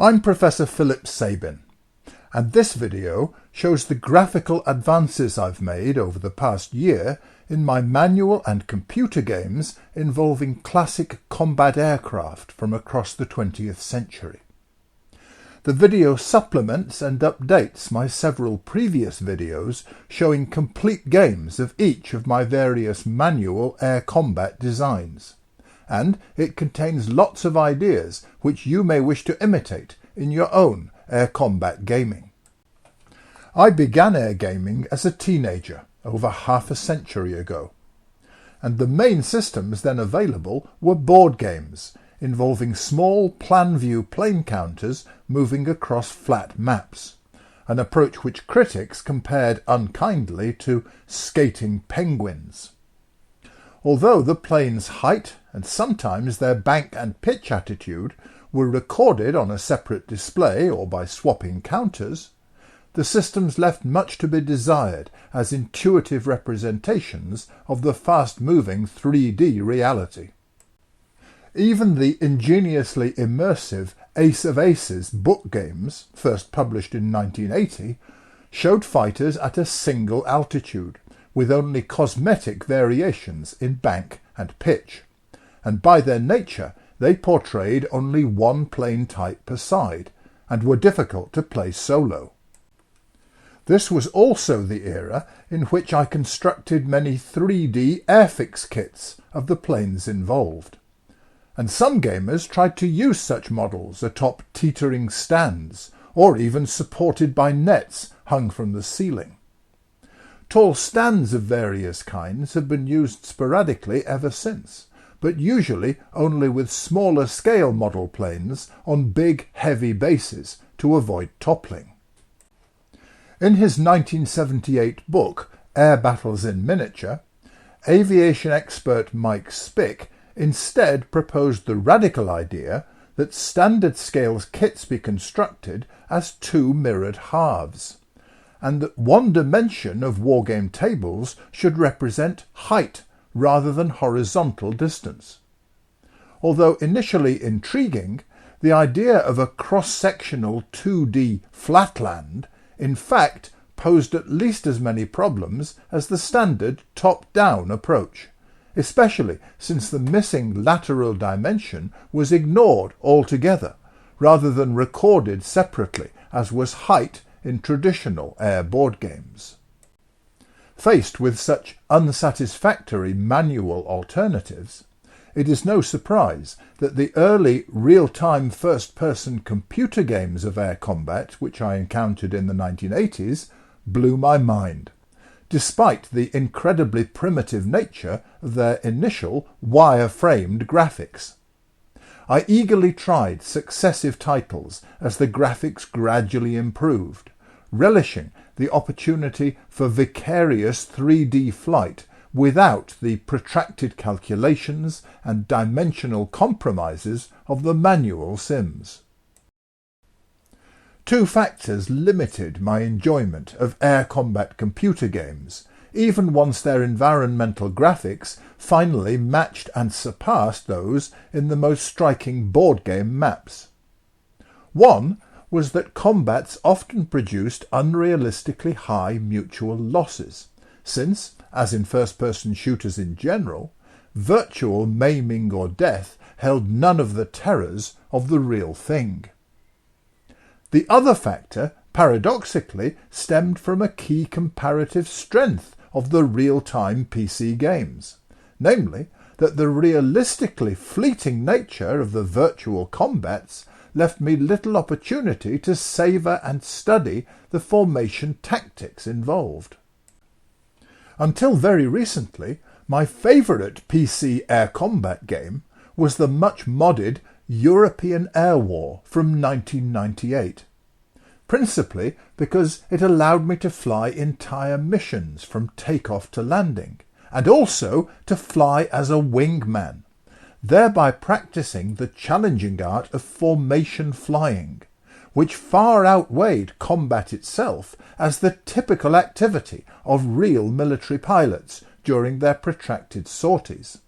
I'm Professor Philip Sabin, and this video shows the graphical advances I've made over the past year in my manual and computer games involving classic combat aircraft from across the 20th century. The video supplements and updates my several previous videos showing complete games of each of my various manual air combat designs, and it contains lots of ideas which you may wish to imitate in your own air combat gaming. I began air gaming as a teenager over half a century ago, and the main systems then available were board games involving small plan view plane counters moving across flat maps, an approach which critics compared unkindly to skating penguins. Although the plane's height and sometimes their bank and pitch attitude were recorded on a separate display or by swapping counters, the systems left much to be desired as intuitive representations of the fast-moving 3D reality. Even the ingeniously immersive Ace of Aces book games, first published in 1980, showed fighters at a single altitude, with only cosmetic variations in bank and pitch, and by their nature they portrayed only one plane type per side, and were difficult to play solo. This was also the era in which I constructed many 3D airfix kits of the planes involved, and some gamers tried to use such models atop teetering stands, or even supported by nets hung from the ceiling. Tall stands of various kinds have been used sporadically ever since, but usually only with smaller scale model planes on big heavy bases to avoid toppling. In his 1978 book Air Battles in Miniature, aviation expert Mike Spick instead proposed the radical idea that standard scale kits be constructed as two mirrored halves, and that one dimension of wargame tables should represent height rather than horizontal distance. Although initially intriguing, the idea of a cross-sectional 2D flatland in fact posed at least as many problems as the standard top-down approach, especially since the missing lateral dimension was ignored altogether, rather than recorded separately as was height in traditional air board games. Faced with such unsatisfactory manual alternatives, it is no surprise that the early real-time first-person computer games of air combat which I encountered in the 1980s blew my mind, despite the incredibly primitive nature of their initial wire-framed graphics. I eagerly tried successive titles as the graphics gradually improved, relishing the opportunity for vicarious 3D flight without the protracted calculations and dimensional compromises of the manual sims. Two factors limited my enjoyment of air combat computer games, even once their environmental graphics finally matched and surpassed those in the most striking board game maps. One was that combats often produced unrealistically high mutual losses, since, as in first-person shooters in general, virtual maiming or death held none of the terrors of the real thing. The other factor, paradoxically, stemmed from a key comparative strength of the real-time PC games, namely that the realistically fleeting nature of the virtual combats left me little opportunity to savour and study the formation tactics involved. Until very recently, my favourite PC air combat game was the much-modded European Air War from 1998, principally because it allowed me to fly entire missions from takeoff to landing, and also to fly as a wingman, thereby practising the challenging art of formation flying, which far outweighed combat itself as the typical activity of real military pilots during their protracted sorties.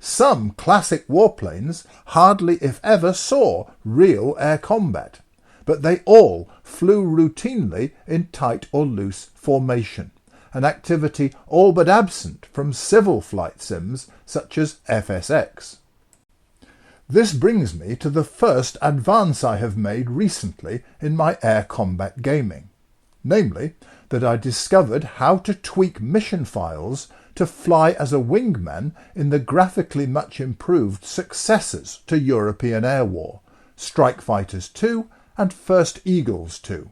Some classic warplanes hardly if ever saw real air combat, but they all flew routinely in tight or loose formation, an activity all but absent from civil flight sims such as FSX. This brings me to the first advance I have made recently in my air combat gaming, namely that I discovered how to tweak mission files to fly as a wingman in the graphically much improved successors to European Air War, Strike Fighters 2 and First Eagles 2.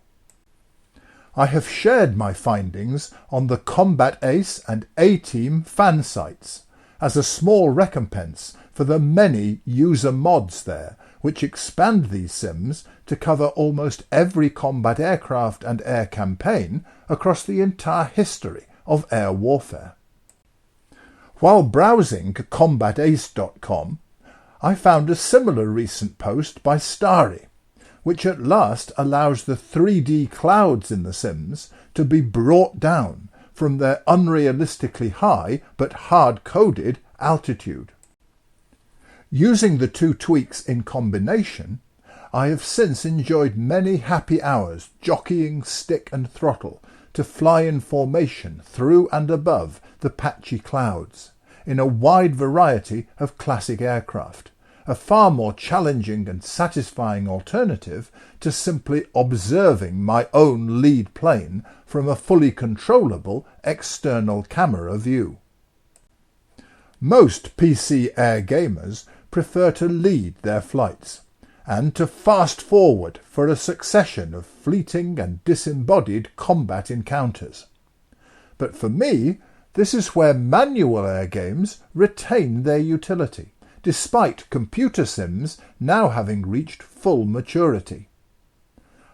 I have shared my findings on the Combat Ace and A-Team fan sites as a small recompense for the many user mods there, which expand these sims to cover almost every combat aircraft and air campaign across the entire history of air warfare. While browsing combatace.com, I found a similar recent post by Starry, which at last allows the 3D clouds in the sims to be brought down from their unrealistically high but hard-coded altitude. Using the two tweaks in combination, I have since enjoyed many happy hours jockeying stick and throttle to fly in formation through and above the patchy clouds, in a wide variety of classic aircraft, a far more challenging and satisfying alternative to simply observing my own lead plane from a fully controllable external camera view. Most PC air gamers prefer to lead their flights, and to fast forward for a succession of fleeting and disembodied combat encounters. But for me, this is where manual air games retain their utility, despite computer sims now having reached full maturity.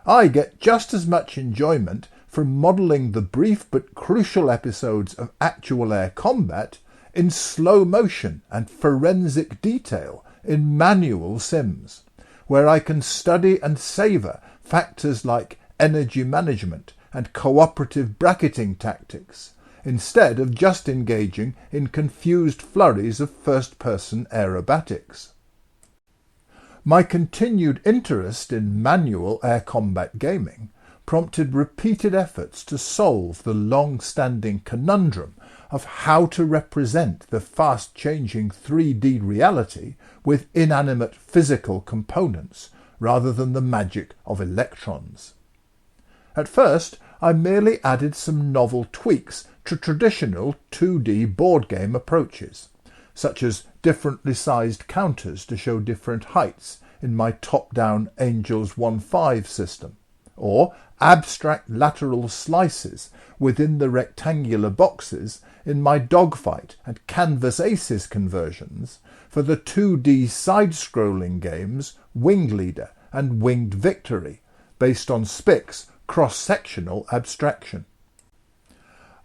I get just as much enjoyment from modelling the brief but crucial episodes of actual air combat in slow motion and forensic detail in manual sims, where I can study and savour factors like energy management and cooperative bracketing tactics, instead of just engaging in confused flurries of first-person aerobatics. My continued interest in manual air combat gaming prompted repeated efforts to solve the long-standing conundrum of how to represent the fast-changing 3D reality with inanimate physical components rather than the magic of electrons. At first, I merely added some novel tweaks to traditional 2D board game approaches, such as differently sized counters to show different heights in my top-down Angels 1.5 system, or abstract lateral slices within the rectangular boxes in my Dogfight and Canvas Aces conversions for the 2D side-scrolling games Wing Leader and Winged Victory, based on Spick's cross-sectional abstraction.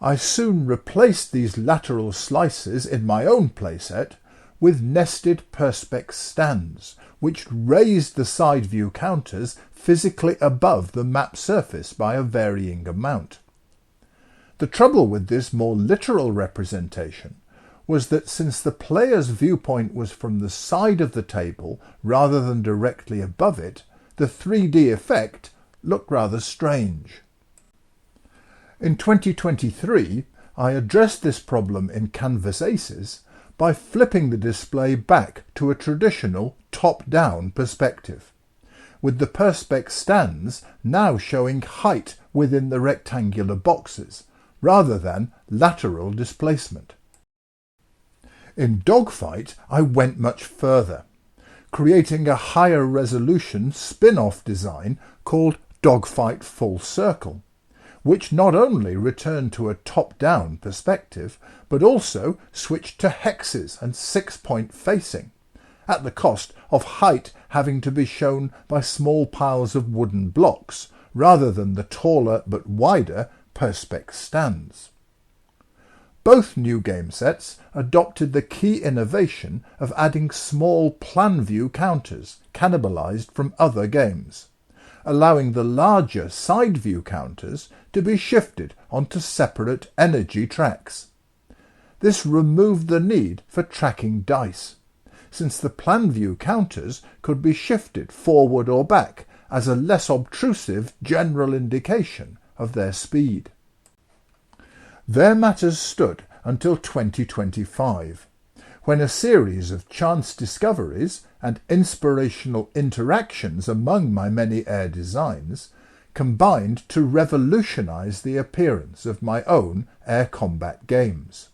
I soon replaced these lateral slices in my own playset with nested perspex stands, which raised the side view counters physically above the map surface by a varying amount. The trouble with this more literal representation was that since the player's viewpoint was from the side of the table rather than directly above it, the 3D effect looked rather strange. In 2023, I addressed this problem in Canvas Aces by flipping the display back to a traditional top-down perspective, with the perspex stands now showing height within the rectangular boxes, rather than lateral displacement. In Dogfight, I went much further, creating a higher resolution spin-off design called Dogfight Full Circle, which not only returned to a top-down perspective, but also switched to hexes and 6-point facing, at the cost of height having to be shown by small piles of wooden blocks, rather than the taller but wider perspex stands. Both new game sets adopted the key innovation of adding small plan view counters cannibalized from other games, allowing the larger side view counters to be shifted onto separate energy tracks. This removed the need for tracking dice, since the plan view counters could be shifted forward or back as a less obtrusive general indication of their speed. There matters stood until 2025, when a series of chance discoveries and inspirational interactions among my many air designs combined to revolutionise the appearance of my own air combat games.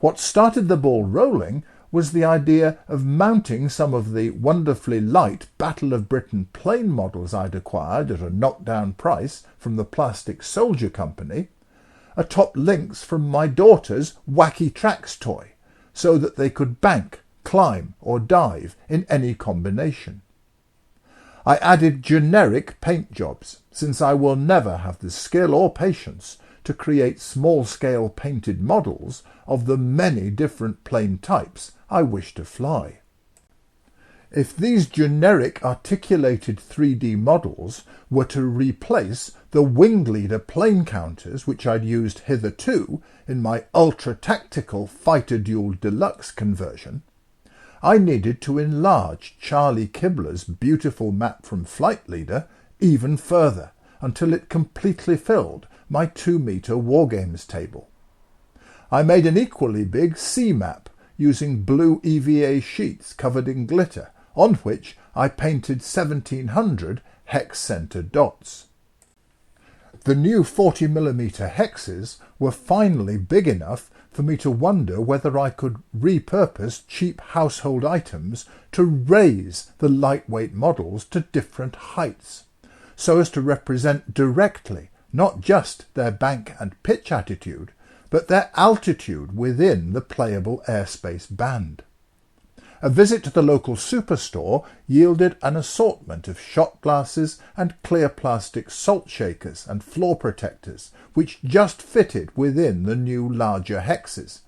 What started the ball rolling was the idea of mounting some of the wonderfully light Battle of Britain plane models I'd acquired at a knockdown price from the Plastic Soldier Company, atop links from my daughter's Wacky Tracks toy, so that they could bank, climb or dive in any combination. I added generic paint jobs, since I will never have the skill or patience to create small-scale painted models of the many different plane types I wish to fly. If these generic articulated 3D models were to replace the wing leader plane counters which I'd used hitherto in my ultra-tactical Fighter Duel Deluxe conversion, I needed to enlarge Charlie Kibler's beautiful map from Flight Leader even further until it completely filled my 2-metre Wargames table. I made an equally big sea map using blue EVA sheets covered in glitter, on which I painted 1700 hex-centre dots. The new 40mm hexes were finally big enough for me to wonder whether I could repurpose cheap household items to raise the lightweight models to different heights, so as to represent directly not just their bank and pitch attitude, but their altitude within the playable airspace band. A visit to the local superstore yielded an assortment of shot glasses and clear plastic salt shakers and floor protectors, which just fitted within the new larger hexes,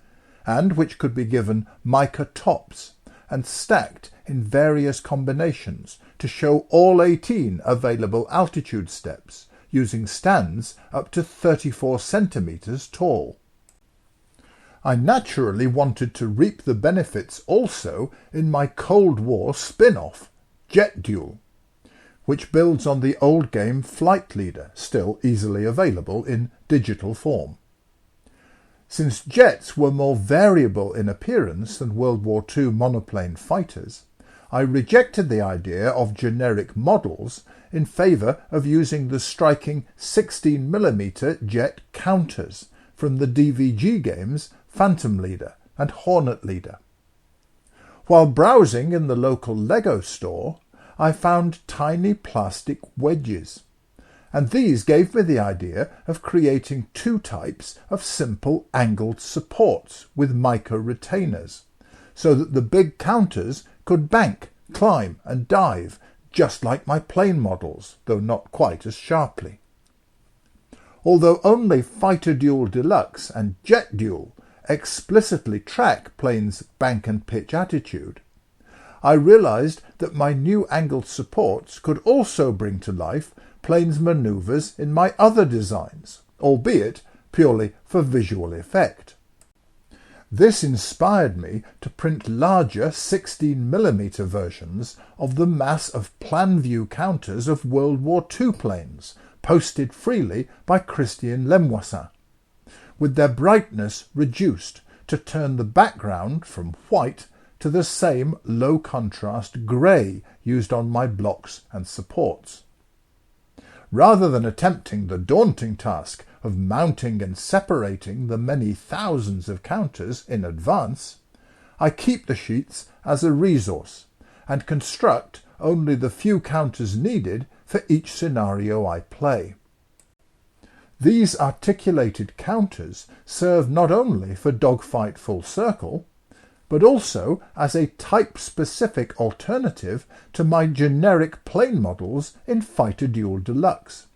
and which could be given mica tops and stacked in various combinations to show all 18 available altitude steps, using stands up to 34 centimetres tall. I naturally wanted to reap the benefits also in my Cold War spin-off, Jet Duel, which builds on the old game Flight Leader, still easily available in digital form. Since jets were more variable in appearance than World War II monoplane fighters, I rejected the idea of generic models in favour of using the striking 16mm jet counters from the DVG games Phantom Leader and Hornet Leader. While browsing in the local Lego store, I found tiny plastic wedges, and these gave me the idea of creating 2 types of simple angled supports with mica retainers, so that the big counters could bank, climb and dive just like my plane models, though not quite as sharply. Although only Fighter Duel Deluxe and Jet Duel explicitly track planes' bank and pitch attitude, I realised that my new angled supports could also bring to life planes' manoeuvres in my other designs, albeit purely for visual effect. This inspired me to print larger 16mm versions of the mass of plan view counters of World War II planes, posted freely by Christian Lemoissin, with their brightness reduced to turn the background from white to the same low-contrast grey used on my blocks and supports. Rather than attempting the daunting task of mounting and separating the many thousands of counters in advance, I keep the sheets as a resource and construct only the few counters needed for each scenario I play. These articulated counters serve not only for Dogfight Full Circle, but also as a type-specific alternative to my generic plane models in Fighter Duel Deluxe,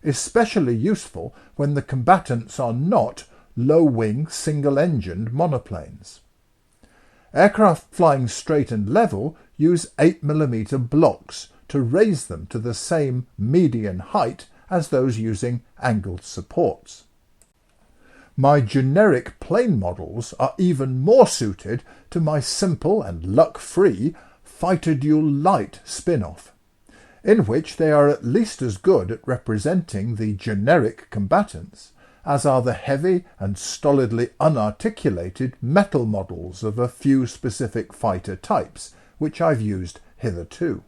especially useful when the combatants are not low-wing single-engined monoplanes. Aircraft flying straight and level use 8mm blocks to raise them to the same median height as those using angled supports. My generic plane models are even more suited to my simple and luck-free Fighter Duel Lite spin-off, in which they are at least as good at representing the generic combatants as are the heavy and stolidly unarticulated metal models of a few specific fighter types which I've used hitherto.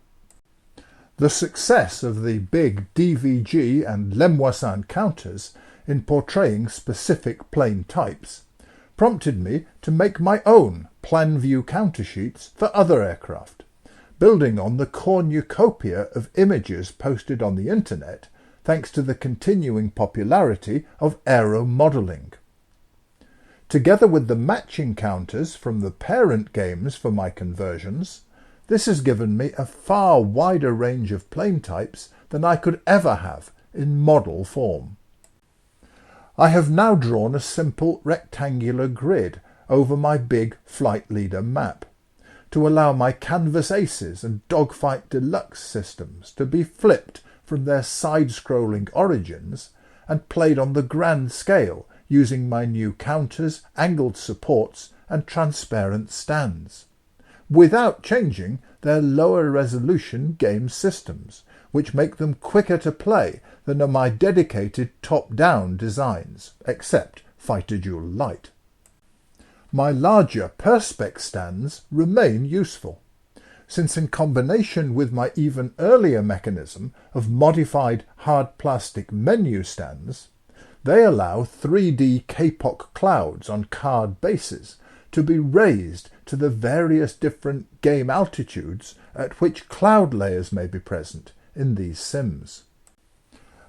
The success of the big DVG and Lemoisin counters in portraying specific plane types prompted me to make my own plan view countersheets for other aircraft, building on the cornucopia of images posted on the internet thanks to the continuing popularity of aero modelling. Together with the matching counters from the parent games for my conversions, this has given me a far wider range of plane types than I could ever have in model form. I have now drawn a simple rectangular grid over my big Flight Leader map to allow my Canvas Aces and Dogfight Deluxe systems to be flipped from their side-scrolling origins and played on the grand scale using my new counters, angled supports and transparent stands, without changing their lower resolution game systems, which make them quicker to play than are my dedicated top-down designs, except Fighter Duel Lite. My larger Perspex stands remain useful, since in combination with my even earlier mechanism of modified hard plastic menu stands, they allow 3D K-POC clouds on card bases to be raised to the various different game altitudes at which cloud layers may be present in these sims.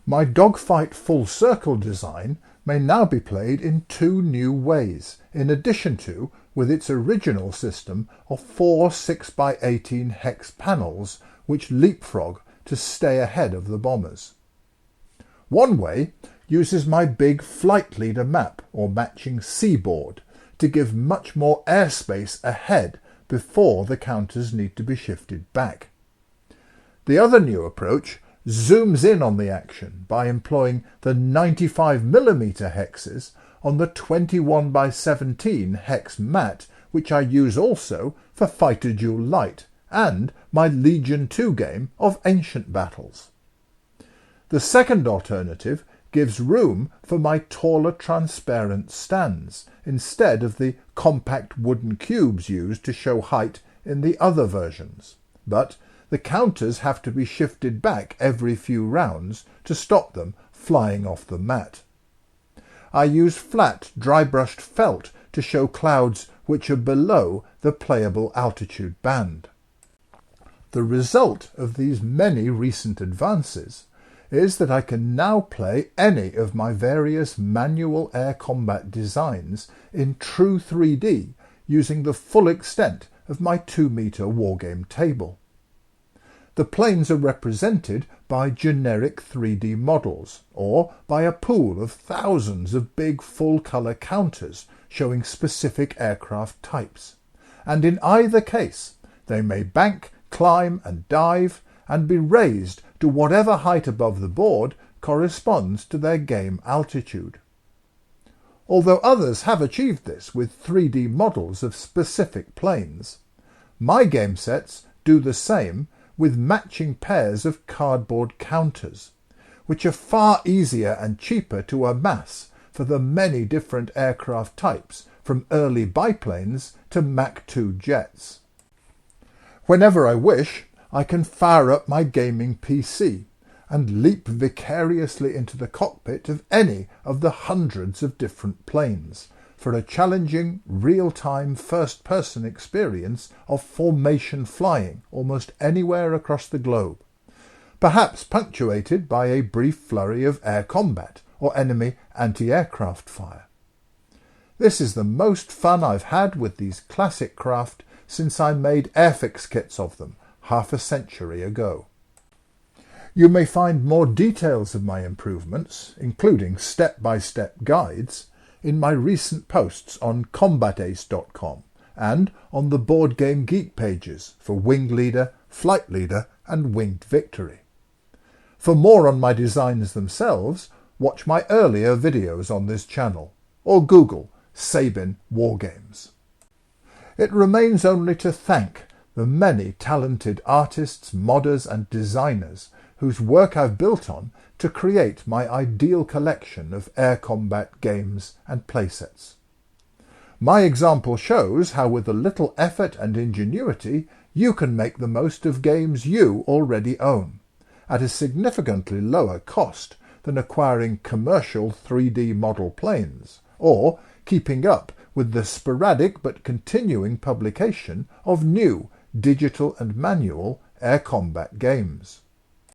My Dogfight Full Circle design may now be played in two new ways, in addition to with its original system of 4 6x18 hex panels which leapfrog to stay ahead of the bombers. One way uses my big Flight Leader map or matching seaboard to give much more airspace ahead before the counters need to be shifted back. The other new approach zooms in on the action by employing the 95mm hexes on the 21x17 hex mat, which I use also for Fighter Duel Lite and my Legion 2 game of Ancient Battles. The second alternative gives room for my taller transparent stands instead of the compact wooden cubes used to show height in the other versions, but the counters have to be shifted back every few rounds to stop them flying off the mat. I use flat, dry-brushed felt to show clouds which are below the playable altitude band. The result of these many recent advances is that I can now play any of my various manual air combat designs in true 3D using the full extent of my 2-meter wargame table. The planes are represented by generic 3D models, or by a pool of thousands of big full-colour counters showing specific aircraft types, and in either case they may bank, climb and dive and be raised to whatever height above the board corresponds to their game altitude. Although others have achieved this with 3D models of specific planes, my game sets do the same with matching pairs of cardboard counters, which are far easier and cheaper to amass for the many different aircraft types, from early biplanes to Mach 2 jets. Whenever I wish, I can fire up my gaming PC and leap vicariously into the cockpit of any of the hundreds of different planes for a challenging, real-time first-person experience of formation flying almost anywhere across the globe, perhaps punctuated by a brief flurry of air combat or enemy anti-aircraft fire. This is the most fun I've had with these classic craft since I made airfix kits of them half a century ago. You may find more details of my improvements, including step-by-step guides, in my recent posts on combatace.com and on the Board Game Geek pages for Winged Leader, Flight Leader and Winged Victory. For more on my designs themselves, watch my earlier videos on this channel. or Google Sabin Wargames. It remains only to thank the many talented artists, modders and designers whose work I've built on to create my ideal collection of air combat games and playsets. My example shows how with a little effort and ingenuity you can make the most of games you already own, at a significantly lower cost than acquiring commercial 3D model planes, or keeping up with the sporadic but continuing publication of new digital and manual air combat games.